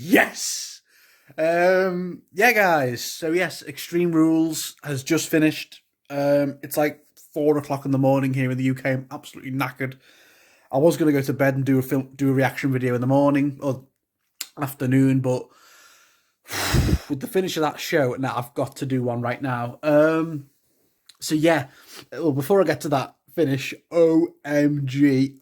Yes! Yeah, guys. So, yes, Extreme Rules has just finished. It's like 4 o'clock in the morning here in the UK. I'm absolutely knackered. I was going to go to bed and do a reaction video in the morning or afternoon, but with the finish of that show, now I've got to do one right now. So yeah, well, before I get to that finish, OMG,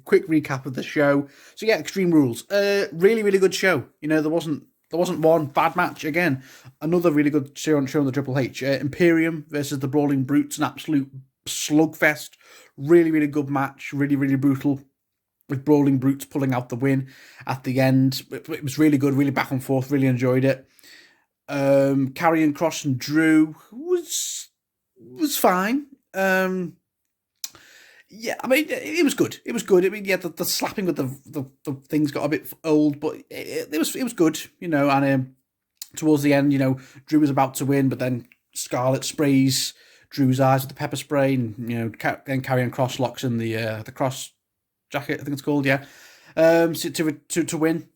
quick recap of the show. So yeah, Extreme Rules, really, really good show. You know, there wasn't one bad match again. Another really good show on the Triple H. Imperium versus the Brawling Brutes, an absolute slugfest. Really, really good match. Really, really brutal. With Brawling Brutes pulling out the win at the end. It was really good, really back and forth, really enjoyed it. Karrion Kross and Drew was fine. Yeah, I mean, it was good. It was good. I mean, yeah, the slapping with the things got a bit old, but it was good, you know. And towards the end, you know, Drew was about to win, but then Scarlett sprays Drew's eyes with the pepper spray, and you know, then Karrion Kross locks in the cross jacket, I think it's called, yeah. To win.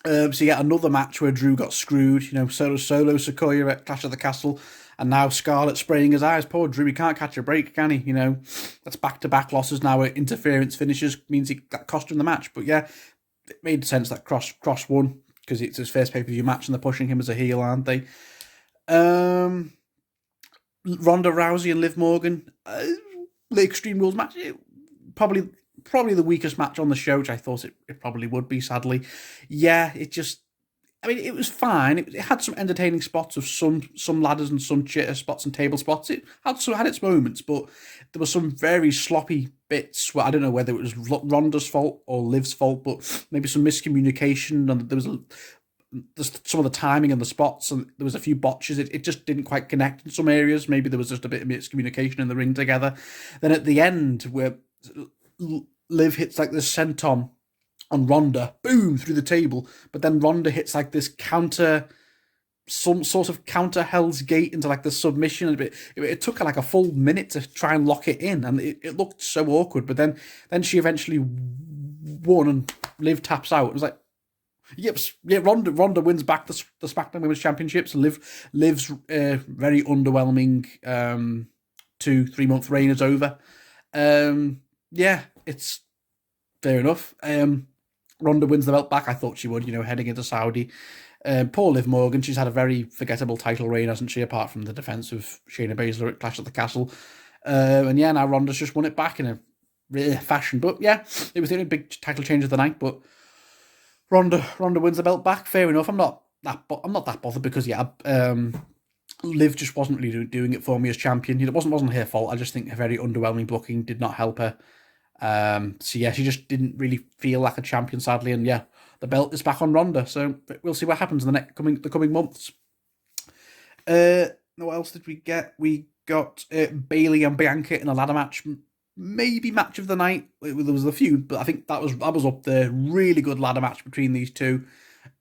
So yeah, another match where Drew got screwed. You know, solo Sequoia at Clash of the Castle, and now Scarlett spraying his eyes. Poor Drew, he can't catch a break, can he? You know, that's back-to-back losses now. Interference finishes means that cost him the match. But yeah, it made sense that Cross won because it's his first pay-per-view match, and they're pushing him as a heel, aren't they? Ronda Rousey and Liv Morgan, the Extreme Rules match, probably the weakest match on the show, which I thought it probably would be, sadly. Yeah, I mean, it was fine. It had some entertaining spots of some ladders and some chitter spots and table spots. It had its moments, but there were some very sloppy bits where I don't know whether it was Ronda's fault or Liv's fault, but maybe some miscommunication, and there was some of the timing and the spots, and there was a few botches. It just didn't quite connect in some areas. Maybe there was just a bit of miscommunication in the ring together. Then at the end, where Liv hits like this senton on Ronda, boom, through the table, but then Ronda hits like this some sort of counter Hell's Gate into like the submission, and it took her like a full minute to try and lock it in, and it looked so awkward, but then she eventually won, and Liv taps out. It was like, yep, yeah, Ronda wins back the SmackDown Women's Championships, and Liv's very underwhelming 2-3 month reign is over. Yeah, it's fair enough. Ronda wins the belt back. I thought she would, you know, heading into Saudi. Poor Liv Morgan, she's had a very forgettable title reign, hasn't she, apart from the defence of Shayna Baszler at Clash at the Castle. And yeah, now Ronda's just won it back in a rare fashion. But yeah, it was the only big title change of the night, but Ronda wins the belt back. Fair enough. I'm not that bothered because, yeah, Liv just wasn't really doing it for me as champion. It wasn't her fault. I just think her very underwhelming booking did not help her. So yeah, she just didn't really feel like a champion, sadly, and yeah, the belt is back on Ronda. So we'll see what happens in the coming months. What else did we get? We got Bayley and Bianca in a ladder match, maybe match of the night. There was a few, but I think that was up there. Really good ladder match between these two.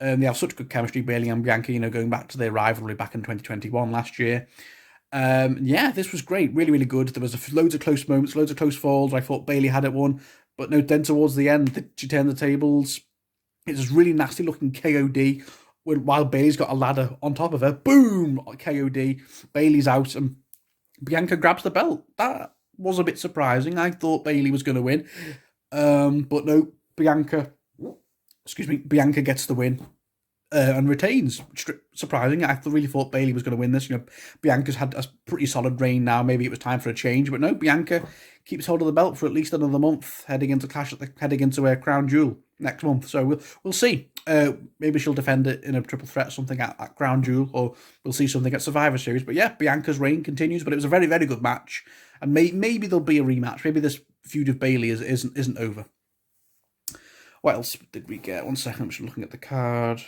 They have such good chemistry, Bayley and Bianca. You know, going back to their rivalry back in 2021 last year. Yeah, this was great. Really, really good. There was loads of close moments, loads of close falls. I thought Bayley had it won, but no, then towards the end, she turned the tables. It was really nasty looking KOD while Bayley's got a ladder on top of her. Boom! KOD. Bayley's out and Bianca grabs the belt. That was a bit surprising. I thought Bayley was going to win. But no, Bianca gets the win. And retains. Surprising. I really thought Bayley was going to win this. You know, Bianca's had a pretty solid reign now. Maybe it was time for a change, but no, Bianca keeps hold of the belt for at least another month, heading into her crown jewel next month. So we'll see. Maybe she'll defend it in a triple threat, something at Crown Jewel, or we'll see something at Survivor Series. But yeah, Bianca's reign continues. But it was a very, very good match, and maybe there'll be a rematch. Maybe this feud of Bayley isn't over. What else did we get? 1 second, I'm just looking at the card.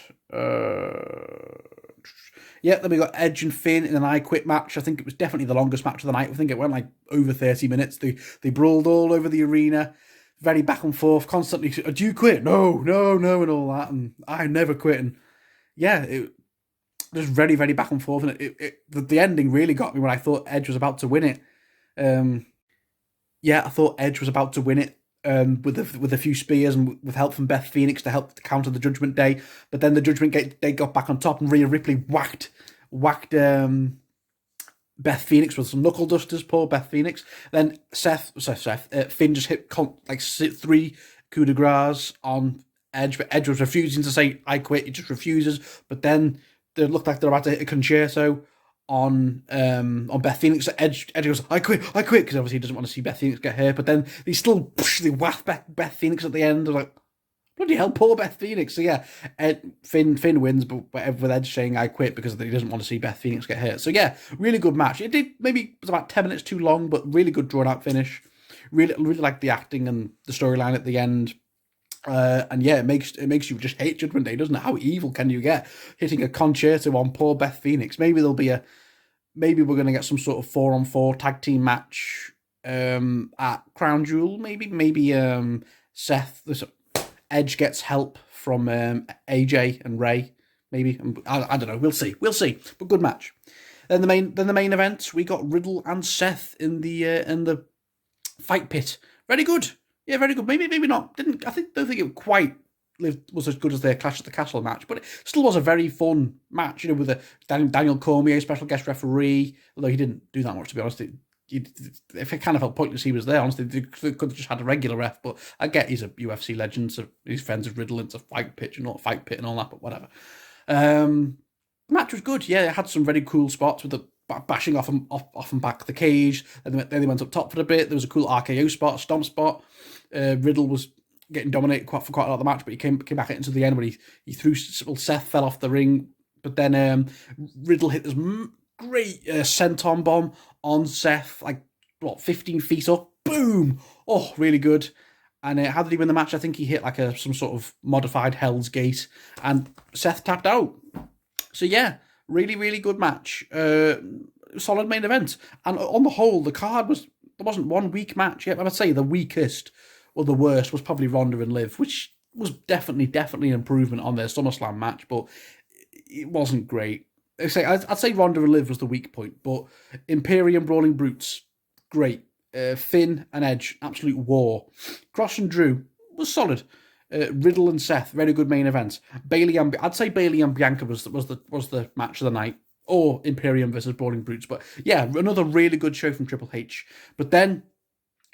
Yeah, then we got Edge and Finn in an I Quit match. I think it was definitely the longest match of the night. I think it went like over 30 minutes. They brawled all over the arena. Very back and forth, constantly, do you quit? No, and all that. And I never quit. And yeah, it was very, very back and forth. And the ending really got me when I thought Edge was about to win it. Yeah, I thought Edge was about to win it. with a few spears and with help from Beth Phoenix to help to counter the Judgment Day. But then the Judgment Day got back on top, and Rhea Ripley whacked Beth Phoenix with some knuckle dusters. Poor Beth Phoenix. Then Finn just hit 3 coup de grace on Edge, but Edge was refusing to say "I quit." He just refuses. But then they looked like they're about to hit a concerto on Beth Phoenix. Edge goes, "I quit," because obviously he doesn't want to see Beth Phoenix get hurt. But then they whack Beth Phoenix at the end. They're like, bloody hell, poor Beth Phoenix. So yeah, Finn wins, but with Edge saying "I quit" because he doesn't want to see Beth Phoenix get hurt. So yeah, really good match. It was about 10 minutes too long, but really good drawn out finish. Really like the acting and the storyline at the end. And yeah, it makes you just hate Judgment Day, doesn't it? How evil can you get hitting a concerto on poor Beth Phoenix? Maybe we're gonna get some sort of 4-on-4 tag team match at Crown Jewel. Maybe Seth, Edge gets help from AJ and Ray. Maybe I don't know. We'll see. But good match. Then the main event, we got Riddle and Seth in the fight pit. Very good. Yeah, very good. Maybe not. Don't think it quite was as good as their Clash at the Castle match, but it still was a very fun match. With a Daniel Cormier special guest referee, although he didn't do that much, to be honest. If it kind of felt pointless he was there, honestly, they could have just had a regular ref. But I get he's a UFC legend, so he's friends with Riddle. It's a fight pit and all that, but whatever. The match was good. Yeah, it had some very cool spots with the bashing off and back the cage. And then they went up top for a bit. There was a cool RKO spot, a stomp spot. Riddle was getting dominated for quite a lot of the match, but he came back into the end when he threw. Seth fell off the ring, but then Riddle hit this great senton bomb on Seth, 15 feet up. Boom! Oh, really good. And how did he win the match? I think he hit some sort of modified Hell's Gate, and Seth tapped out. So yeah, really, really good match. Solid main event. And on the whole, the card there wasn't one weak match yet. I would say the weakest or the worst was probably Ronda and Liv, which was definitely an improvement on their SummerSlam match, but it wasn't great. I'd say Ronda and Liv was the weak point, but Imperium Brawling Brutes, great. Finn and Edge, absolute war. Cross and Drew was solid. Riddle and Seth, very good main event. I'd say Bayley and Bianca was the match of the night, or Imperium versus Brawling Brutes. But yeah, another really good show from Triple H. But then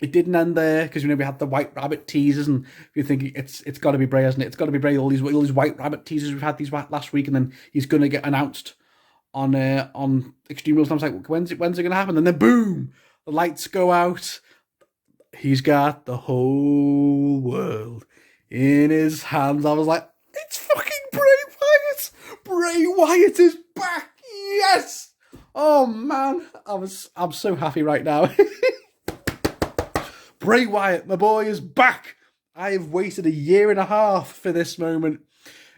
it didn't end there, because we had the White Rabbit teasers, and you're thinking it's got to be Bray, hasn't it? It's got to be Bray. All these White Rabbit teasers we've had these last week, and then he's going to get announced on Extreme Rules. And I was like, when's it going to happen? And then boom, the lights go out. He's got the whole world in his hands. I was like, it's fucking Bray Wyatt! Bray Wyatt is back! Yes! Oh man, I'm so happy right now. Bray Wyatt, my boy, is back. I have waited 1.5 years for this moment.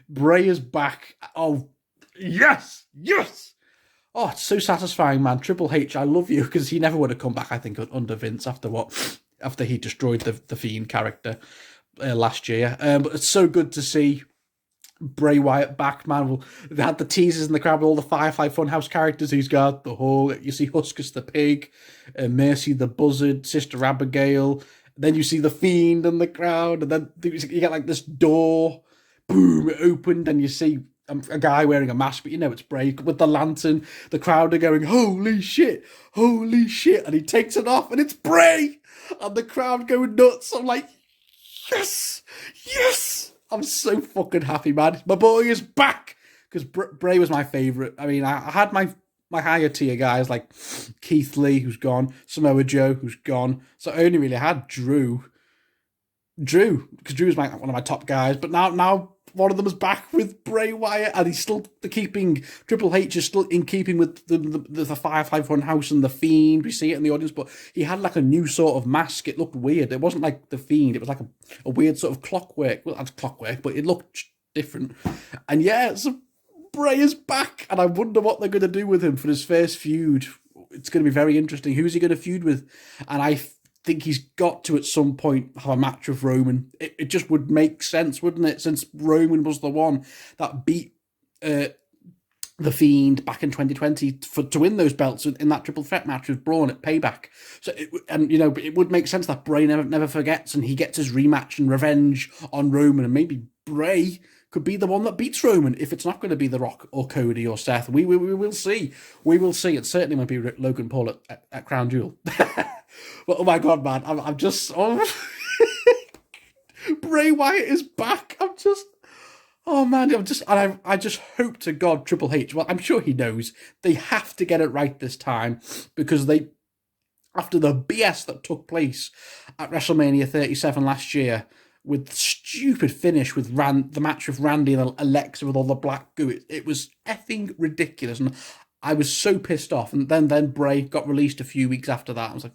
Bray is back. Oh, yes! Yes! Oh, it's so satisfying, man. Triple H, I love you, because he never would have come back, I think, under Vince after he destroyed the Fiend character last year. But it's so good to see Bray Wyatt back, man. They had the teasers in the crowd with all the Firefly Funhouse characters. He's got you see Huskus the Pig, Mercy the Buzzard, Sister Abigail. Then you see the Fiend in the crowd, and then you get this door, boom, it opened, and you see a guy wearing a mask, but it's Bray with the lantern. The crowd are going, holy shit, and he takes it off, and it's Bray, and the crowd going nuts. I'm like, yes. I'm so fucking happy, man. My boy is back, because Bray was my favourite. I mean, I had my higher tier guys like Keith Lee, who's gone, Samoa Joe, who's gone. So I only really had Drew, because Drew was one of my top guys. But now one of them is back with Bray Wyatt, and he's still Triple H is still in keeping with the Firefly Funhouse and the Fiend. We see it in the audience, but he had a new sort of mask. It looked weird. It wasn't like the Fiend. It was like a weird sort of clockwork. Well, that's clockwork, but it looked different. And yeah, so Bray is back, and I wonder what they're going to do with him for his first feud. It's going to be very interesting. Who's he going to feud with? And I think he's got to, at some point, have a match with Roman. It just would make sense, wouldn't it? Since Roman was the one that beat The Fiend back in 2020 to win those belts in that triple threat match with Braun at Payback. So, it would make sense that Bray never forgets, and he gets his rematch and revenge on Roman, and maybe Bray could be the one that beats Roman if it's not going to be The Rock or Cody or Seth. We will see. We will see. It certainly might be Logan Paul at Crown Jewel. But oh my God, man, I'm just... Oh, Bray Wyatt is back. Oh man, I just hope to God Triple H, well, I'm sure he knows, they have to get it right this time, because after the BS that took place at WrestleMania 37 last year, with the stupid finish with the match with Randy and Alexa with all the black goo, it was effing ridiculous, and I was so pissed off. And then Bray got released a few weeks after that.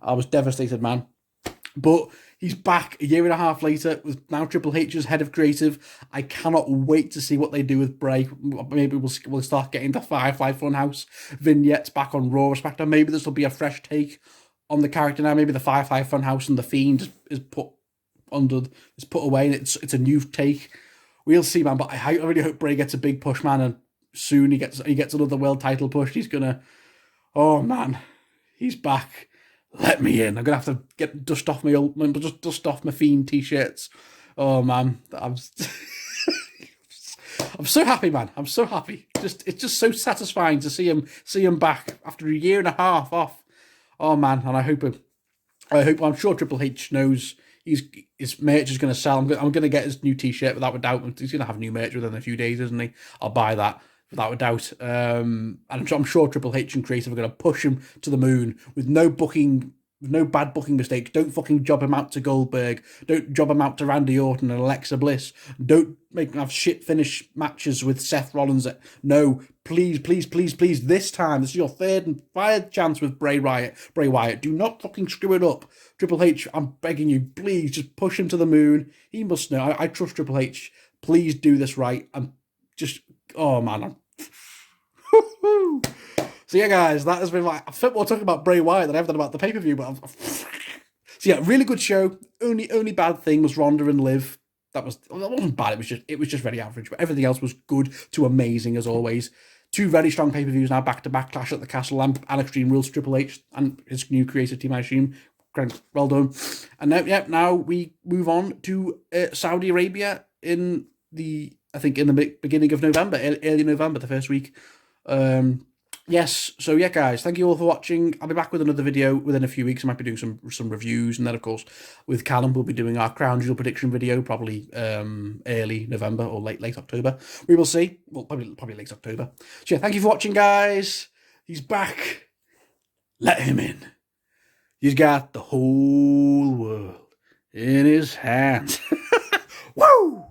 I was devastated, man. But he's back a year and a half later with now Triple H as head of creative. I cannot wait to see what they do with Bray. Maybe we'll start getting the Firefly Funhouse vignettes back on Raw or SmackDown. Maybe this will be a fresh take on the character now. Maybe the Firefly Funhouse and the Fiend is put away, and it's a new take. We'll see, man. But I really hope Bray gets a big push, man, and soon he gets another world title push. He's gonna. Oh man, he's back. Let me in. I'm gonna have to dust off my Fiend t-shirts. Oh man, I'm so happy, man. I'm so happy. It's just so satisfying to see him back after a year and a half off. Oh man, and I'm sure Triple H knows his merch is gonna sell. I'm gonna get his new t-shirt without a doubt. He's gonna have new merch within a few days, isn't he? I'll buy that without a doubt. And I'm sure Triple H and creative are going to push him to the moon with no bad booking mistakes. Don't fucking job him out to Goldberg. Don't job him out to Randy Orton and Alexa Bliss. Don't make him have shit finish matches with Seth Rollins. No, please. This time, this is your third and final chance with Bray Wyatt. Do not fucking screw it up. Triple H, I'm begging you, please just push him to the moon. He must know. I trust Triple H. Please do this right. I'm just... Oh, man. So, yeah, guys, that has been I felt more talking about Bray Wyatt than I've done about the pay-per-view. But so, yeah, really good show. Only bad thing was Ronda and Liv. That wasn't bad. It was just very average. But everything else was good to amazing, as always. Two very strong pay-per-views now, back-to-back, Clash at the Castle and Extreme Rules, Triple H and his new creative team, I assume. Well done. And now we move on to Saudi Arabia in the beginning of November, early November, the first week. Yes, so yeah, guys, thank you all for watching. I'll be back with another video within a few weeks. I might be doing some reviews, and then, of course, with Callum, we'll be doing our Crown Jewel prediction video, probably early November or late October. We will see. Well, probably late October. So yeah, thank you for watching, guys. He's back. Let him in. He's got the whole world in his hands. Woo!